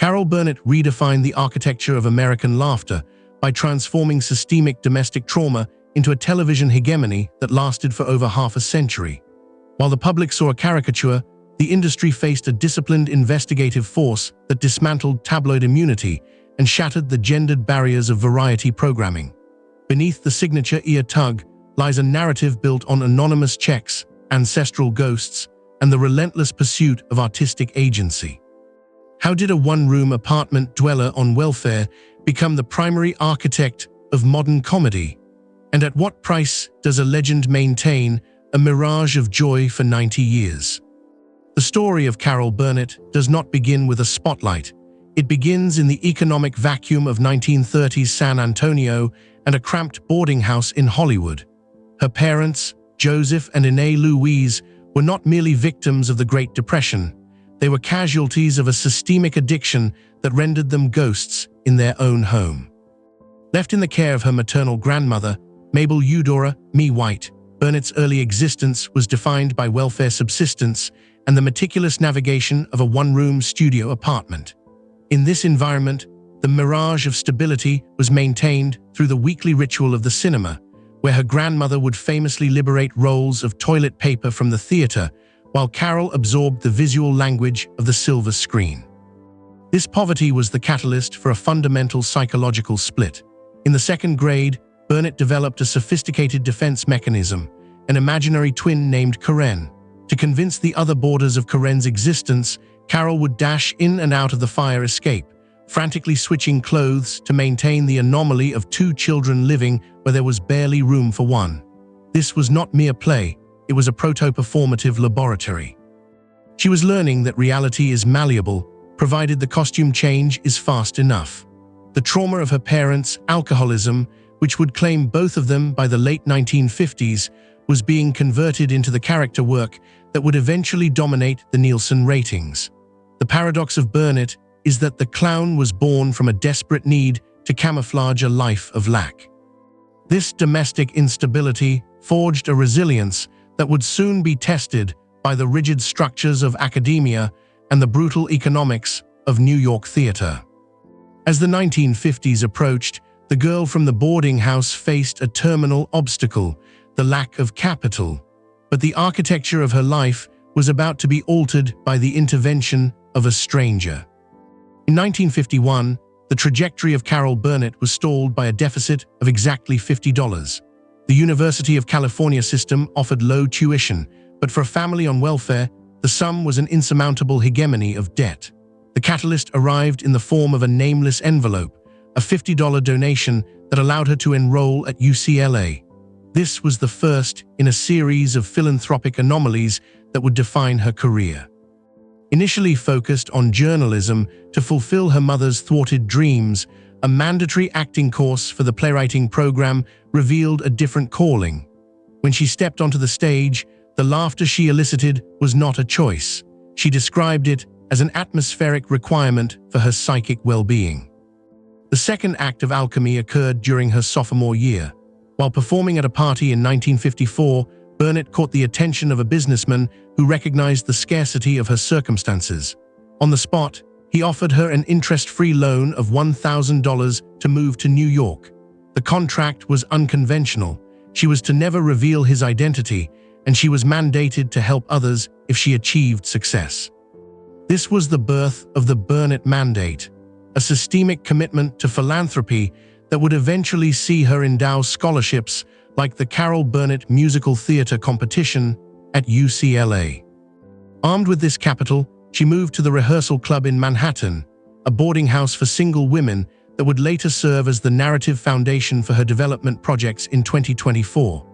Carol Burnett redefined the architecture of American laughter by transforming systemic domestic trauma into a television hegemony that lasted for over half a century. While the public saw a caricature, the industry faced a disciplined investigative force that dismantled tabloid immunity and shattered the gendered barriers of variety programming. Beneath the signature ear tug lies a narrative built on anonymous checks, ancestral ghosts, and the relentless pursuit of artistic agency. How did a one-room apartment dweller on welfare become the primary architect of modern comedy? And at what price does a legend maintain a mirage of joy for 90 years? The story of Carol Burnett does not begin with a spotlight. It begins in the economic vacuum of 1930s San Antonio and a cramped boarding house in Hollywood. Her parents, Joseph and Ine Louise, were not merely victims of the Great Depression. They were casualties of a systemic addiction that rendered them ghosts in their own home. Left in the care of her maternal grandmother, Mabel Eudora (Mee White), Burnett's early existence was defined by welfare subsistence and the meticulous navigation of a one-room studio apartment. In this environment, the mirage of stability was maintained through the weekly ritual of the cinema, where her grandmother would famously liberate rolls of toilet paper from the theater, while Carol absorbed the visual language of the silver screen. This poverty was the catalyst for a fundamental psychological split. In the second grade, Burnett developed a sophisticated defense mechanism, an imaginary twin named Karen. To convince the other boarders of Karen's existence, Carol would dash in and out of the fire escape, frantically switching clothes to maintain the anomaly of two children living where there was barely room for one. This was not mere play, it was a proto-performative laboratory. She was learning that reality is malleable, provided the costume change is fast enough. The trauma of her parents' alcoholism, which would claim both of them by the late 1950s, was being converted into the character work that would eventually dominate the Nielsen ratings. The paradox of Burnett is that the clown was born from a desperate need to camouflage a life of lack. This domestic instability forged a resilience that would soon be tested by the rigid structures of academia and the brutal economics of New York theater. As the 1950s approached, the girl from the boarding house faced a terminal obstacle, the lack of capital. But the architecture of her life was about to be altered by the intervention of a stranger. In 1951, the trajectory of Carol Burnett was stalled by a deficit of exactly $50. The University of California system offered low tuition, but for a family on welfare, the sum was an insurmountable hegemony of debt. The catalyst arrived in the form of a nameless envelope, a $50 donation that allowed her to enroll at UCLA. This was the first in a series of philanthropic anomalies that would define her career. Initially focused on journalism to fulfill her mother's thwarted dreams, a mandatory acting course for the playwriting program revealed a different calling. When she stepped onto the stage, the laughter she elicited was not a choice. She described it as an atmospheric requirement for her psychic well-being. The second act of alchemy occurred during her sophomore year. While performing at a party in 1954, Burnett caught the attention of a businessman who recognized the scarcity of her circumstances. On the spot, he offered her an interest-free loan of $1,000 to move to New York. The contract was unconventional. She was to never reveal his identity, and she was mandated to help others if she achieved success. This was the birth of the Burnett Mandate, a systemic commitment to philanthropy that would eventually see her endow scholarships like the Carol Burnett Musical Theater Competition at UCLA. Armed with this capital, she moved to the Rehearsal Club in Manhattan, a boarding house for single women that would later serve as the narrative foundation for her development projects in 2024.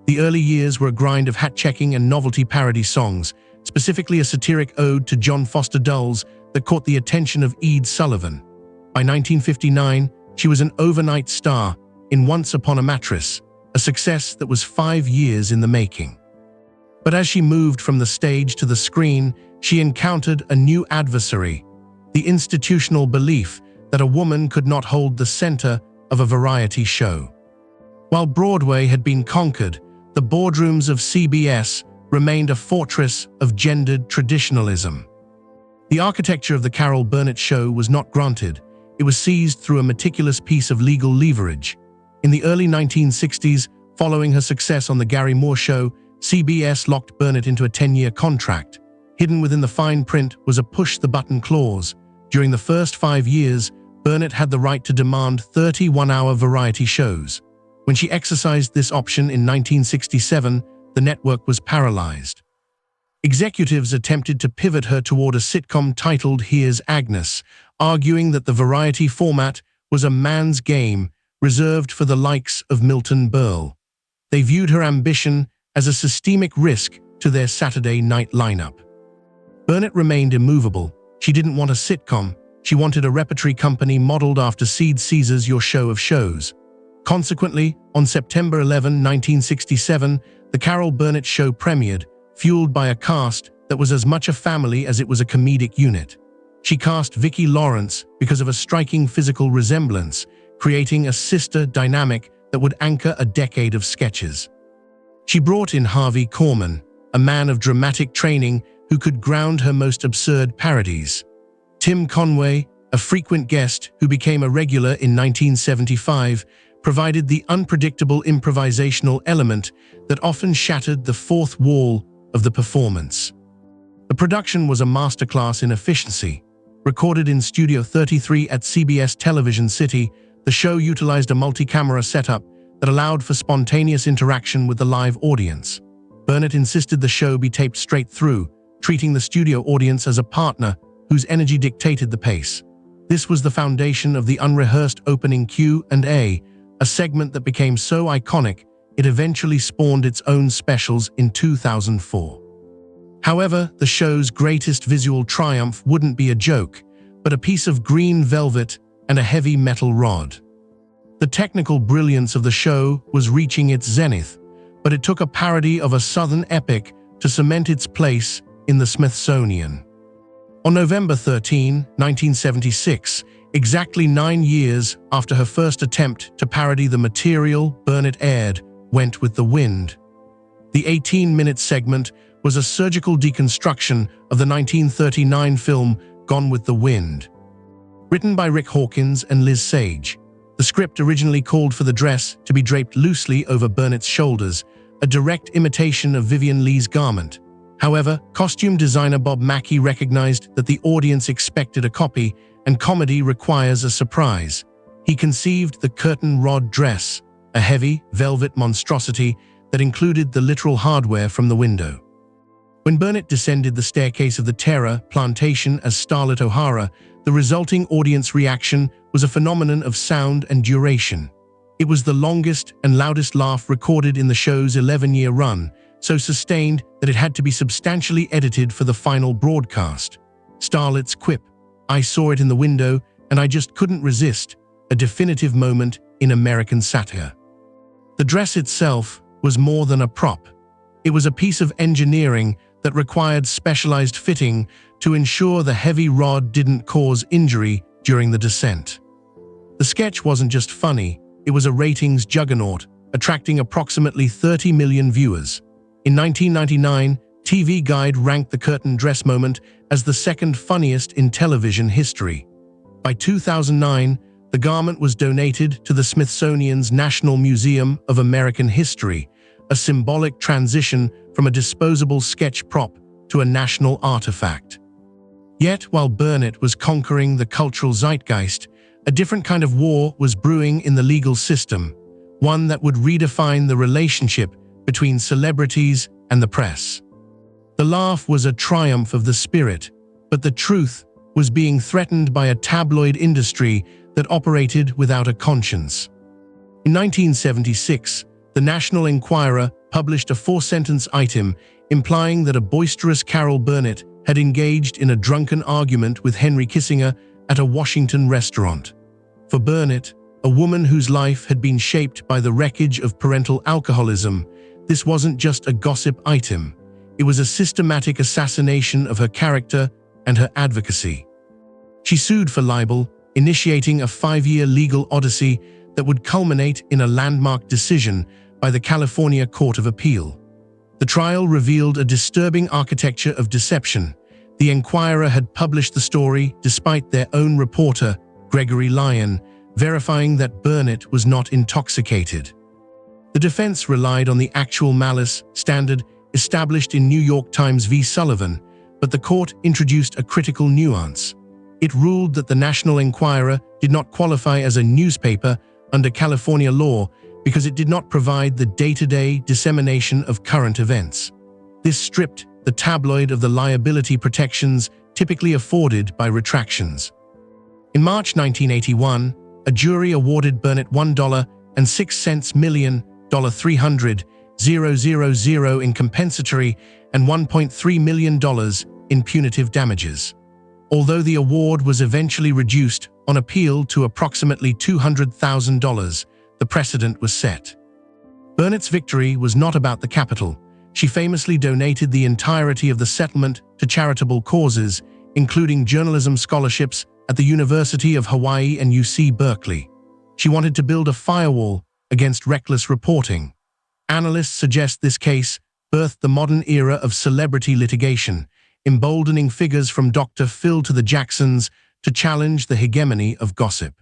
The early years were a grind of hat-checking and novelty parody songs, specifically a satiric ode to John Foster Dulles that caught the attention of Ed Sullivan. By 1959, she was an overnight star in Once Upon a Mattress, a success that was 5 years in the making. But as she moved from the stage to the screen, she encountered a new adversary, the institutional belief that a woman could not hold the center of a variety show. While Broadway had been conquered, the boardrooms of CBS remained a fortress of gendered traditionalism. The architecture of the Carol Burnett Show was not granted. It was seized through a meticulous piece of legal leverage. In the early 1960s, following her success on The Gary Moore Show, CBS locked Burnett into a 10-year contract. Hidden within the fine print was a push-the-button clause. During the first 5 years, Burnett had the right to demand 31-hour variety shows. When she exercised this option in 1967, the network was paralyzed. Executives attempted to pivot her toward a sitcom titled Here's Agnes, arguing that the variety format was a man's game reserved for the likes of Milton Berle. They viewed her ambition as a systemic risk to their Saturday night lineup. Burnett remained immovable. She didn't want a sitcom. She wanted a repertory company modeled after Sid Caesar's Your Show of Shows. Consequently, on September 11, 1967, The Carol Burnett Show premiered, fueled by a cast that was as much a family as it was a comedic unit. She cast Vicki Lawrence because of a striking physical resemblance, creating a sister dynamic that would anchor a decade of sketches. She brought in Harvey Korman, a man of dramatic training who could ground her most absurd parodies. Tim Conway, a frequent guest who became a regular in 1975, provided the unpredictable improvisational element that often shattered the fourth wall of the performance. The production was a masterclass in efficiency. Recorded in Studio 33 at CBS Television City, the show utilized a multi-camera setup that allowed for spontaneous interaction with the live audience. Burnett insisted the show be taped straight through, treating the studio audience as a partner whose energy dictated the pace. This was the foundation of the unrehearsed opening Q&A, a segment that became so iconic it eventually spawned its own specials in 2004. However, the show's greatest visual triumph wouldn't be a joke, but a piece of green velvet and a heavy metal rod. The technical brilliance of the show was reaching its zenith, but it took a parody of a Southern epic to cement its place in the Smithsonian. On November 13, 1976, exactly 9 years after her first attempt to parody the material Burnett aired, Went with the Wind. The 18-minute segment was a surgical deconstruction of the 1939 film Gone with the Wind. Written by Rick Hawkins and Liz Sage, the script originally called for the dress to be draped loosely over Burnett's shoulders, a direct imitation of Vivian Lee's garment. However, costume designer Bob Mackie recognized that the audience expected a copy, and comedy requires a surprise. He conceived the curtain rod dress, a heavy, velvet monstrosity that included the literal hardware from the window. When Burnett descended the staircase of the Terror Plantation as Starlet O'Hara, the resulting audience reaction was a phenomenon of sound and duration. It was the longest and loudest laugh recorded in the show's 11-year run, so sustained that it had to be substantially edited for the final broadcast. Starlet's quip, "I saw it in the window and I just couldn't resist," a definitive moment in American satire. The dress itself was more than a prop. It was a piece of engineering that required specialized fitting to ensure the heavy rod didn't cause injury during the descent. The sketch wasn't just funny, it was a ratings juggernaut, attracting approximately 30 million viewers. In 1999, TV Guide ranked the curtain dress moment as the second funniest in television history. By 2009, the garment was donated to the Smithsonian's National Museum of American History, a symbolic transition from a disposable sketch prop to a national artifact. Yet, while Burnett was conquering the cultural zeitgeist, a different kind of war was brewing in the legal system, one that would redefine the relationship between celebrities and the press. The laugh was a triumph of the spirit, but the truth was being threatened by a tabloid industry that operated without a conscience. In 1976, the National Enquirer published a 4-sentence item implying that a boisterous Carol Burnett had engaged in a drunken argument with Henry Kissinger at a Washington restaurant. For Burnett, a woman whose life had been shaped by the wreckage of parental alcoholism, this wasn't just a gossip item. It was a systematic assassination of her character and her advocacy. She sued for libel, initiating a 5-year legal odyssey that would culminate in a landmark decision by the California Court of Appeal. The trial revealed a disturbing architecture of deception. The Enquirer had published the story despite their own reporter, Gregory Lyon, verifying that Burnett was not intoxicated. The defense relied on the actual malice standard established in New York Times v. Sullivan, but the court introduced a critical nuance. It ruled that the National Enquirer did not qualify as a newspaper under California law because it did not provide the day-to-day dissemination of current events. This stripped the tabloid of the liability protections typically afforded by retractions. In March 1981, a jury awarded Burnett $1.06 million, $300,000 in compensatory and $1.3 million in punitive damages. Although the award was eventually reduced on appeal to approximately $200,000, the precedent was set. Burnett's victory was not about the capital. She famously donated the entirety of the settlement to charitable causes, including journalism scholarships at the University of Hawaii and UC Berkeley. She wanted to build a firewall against reckless reporting. Analysts suggest this case birthed the modern era of celebrity litigation, emboldening figures from Dr. Phil to the Jacksons to challenge the hegemony of gossip.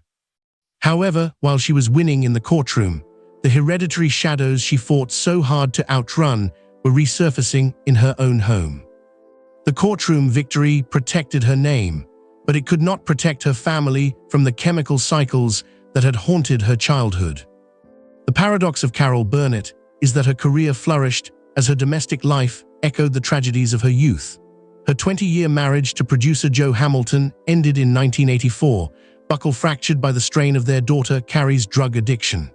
However, while she was winning in the courtroom, the hereditary shadows she fought so hard to outrun were resurfacing in her own home. The courtroom victory protected her name, but it could not protect her family from the chemical cycles that had haunted her childhood. The paradox of Carol Burnett is that her career flourished as her domestic life echoed the tragedies of her youth. Her 20-year marriage to producer Joe Hamilton ended in 1984, buckle fractured by the strain of their daughter Carrie's drug addiction.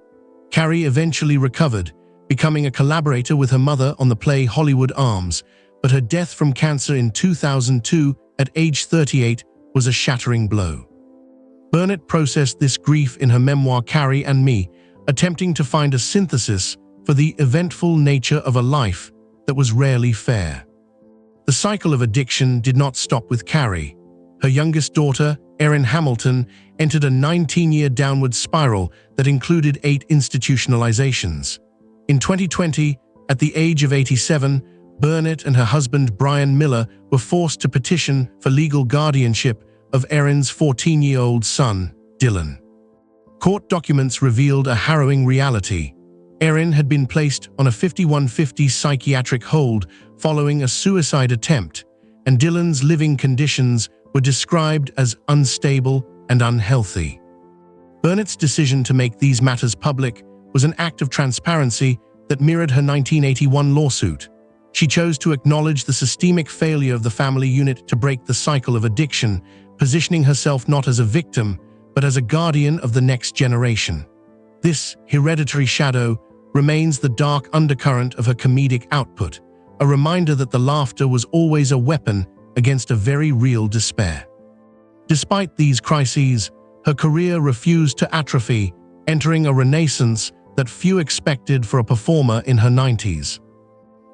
Carrie eventually recovered, becoming a collaborator with her mother on the play Hollywood Arms, but her death from cancer in 2002 at age 38 was a shattering blow. Burnett processed this grief in her memoir Carrie and Me, attempting to find a synthesis for the eventful nature of a life that was rarely fair. The cycle of addiction did not stop with Carrie. Her youngest daughter, Erin Hamilton, entered a 19-year downward spiral that included 8 institutionalizations. In 2020, at the age of 87, Burnett and her husband Brian Miller were forced to petition for legal guardianship of Erin's 14-year-old son, Dylan. Court documents revealed a harrowing reality. Erin had been placed on a 5150 psychiatric hold following a suicide attempt, and Dylan's living conditions were described as unstable and unhealthy. Burnett's decision to make these matters public was an act of transparency that mirrored her 1981 lawsuit. She chose to acknowledge the systemic failure of the family unit to break the cycle of addiction, positioning herself not as a victim, but as a guardian of the next generation. This hereditary shadow remains the dark undercurrent of her comedic output, a reminder that the laughter was always a weapon against a very real despair. Despite these crises, her career refused to atrophy, entering a renaissance that few expected for a performer in her 90s.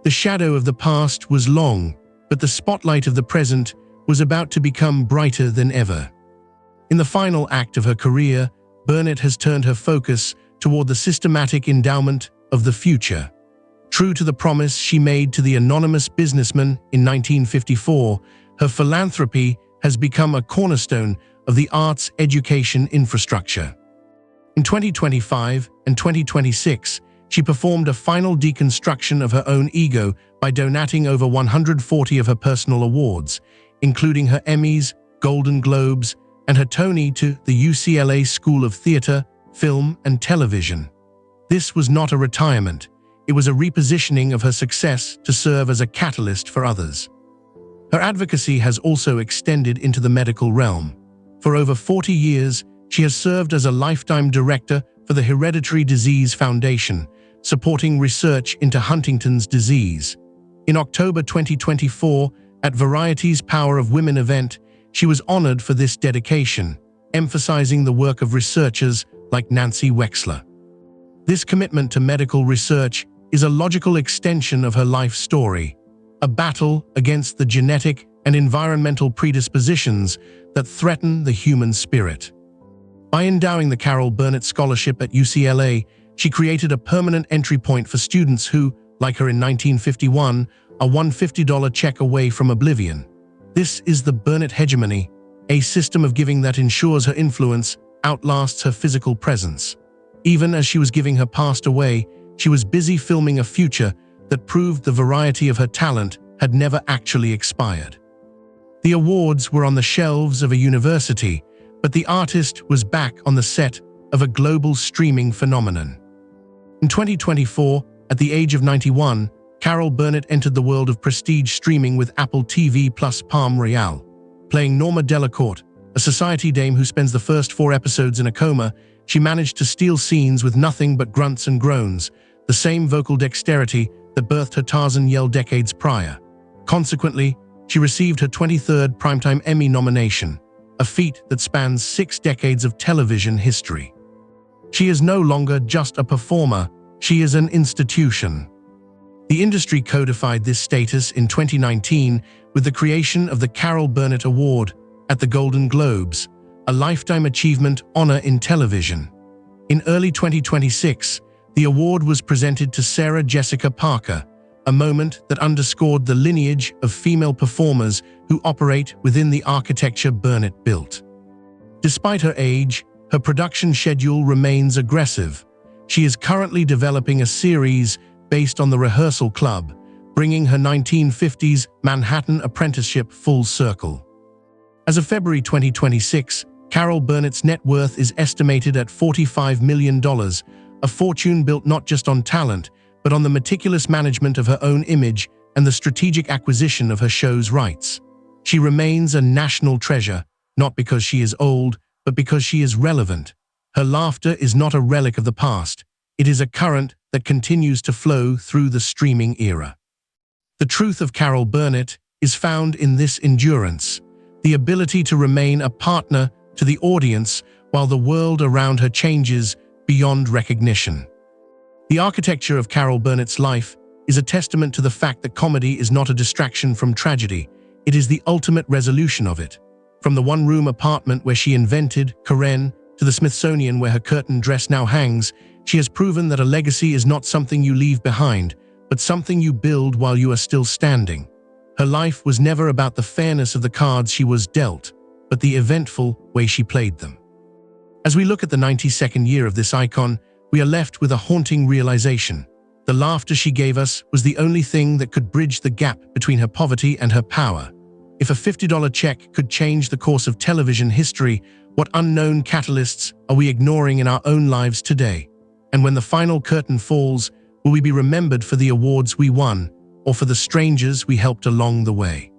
The shadow of the past was long, but the spotlight of the present was about to become brighter than ever. In the final act of her career, Burnett has turned her focus toward the systematic endowment of the future. True to the promise she made to the anonymous businessman in 1954, her philanthropy has become a cornerstone of the arts education infrastructure. In 2025 and 2026, she performed a final deconstruction of her own ego by donating over 140 of her personal awards, including her Emmys, Golden Globes, and her Tony to the UCLA School of Theatre, Film, and Television. This was not a retirement. It was a repositioning of her success to serve as a catalyst for others. Her advocacy has also extended into the medical realm. For over 40 years, she has served as a lifetime director for the Hereditary Disease Foundation, supporting research into Huntington's disease. In October 2024, at Variety's Power of Women event, she was honored for this dedication, emphasizing the work of researchers like Nancy Wexler. This commitment to medical research is a logical extension of her life story, a battle against the genetic and environmental predispositions that threaten the human spirit. By endowing the Carol Burnett Scholarship at UCLA, she created a permanent entry point for students who, like her in 1951, are one $50 check away from oblivion. This is the Burnett hegemony, a system of giving that ensures her influence outlasts her physical presence. Even as she was giving her past away, she was busy filming a future that proved the variety of her talent had never actually expired. The awards were on the shelves of a university, but the artist was back on the set of a global streaming phenomenon. In 2024, at the age of 91, Carol Burnett entered the world of prestige streaming with Apple TV Plus Palm Royale. Playing Norma Delacorte, a society dame who spends the first 4 episodes in a coma, she managed to steal scenes with nothing but grunts and groans, the same vocal dexterity that birthed her Tarzan yell decades prior. Consequently, she received her 23rd Primetime Emmy nomination, a feat that spans 6 decades of television history. She is no longer just a performer, she is an institution. The industry codified this status in 2019 with the creation of the Carol Burnett Award at the Golden Globes, a lifetime achievement honor in television. In early 2026, the award was presented to Sarah Jessica Parker, a moment that underscored the lineage of female performers who operate within the architecture Burnett built. Despite her age, her production schedule remains aggressive. She is currently developing a series based on the Rehearsal Club, bringing her 1950s Manhattan apprenticeship full circle. As of February 2026, Carol Burnett's net worth is estimated at $45 million, a fortune built not just on talent, but on the meticulous management of her own image and the strategic acquisition of her show's rights. She remains a national treasure, not because she is old, but because she is relevant. Her laughter is not a relic of the past, it is a current that continues to flow through the streaming era. The truth of Carol Burnett is found in this endurance, the ability to remain a partner to the audience while the world around her changes beyond recognition. The architecture of Carol Burnett's life is a testament to the fact that comedy is not a distraction from tragedy, it is the ultimate resolution of it. From the one-room apartment where she invented Karen to the Smithsonian where her curtain dress now hangs, she has proven that a legacy is not something you leave behind, but something you build while you are still standing. Her life was never about the fairness of the cards she was dealt, but the eventful way she played them. As we look at the 92nd year of this icon, we are left with a haunting realization. The laughter she gave us was the only thing that could bridge the gap between her poverty and her power. If a $50 check could change the course of television history, what unknown catalysts are we ignoring in our own lives today? And when the final curtain falls, will we be remembered for the awards we won, or for the strangers we helped along the way?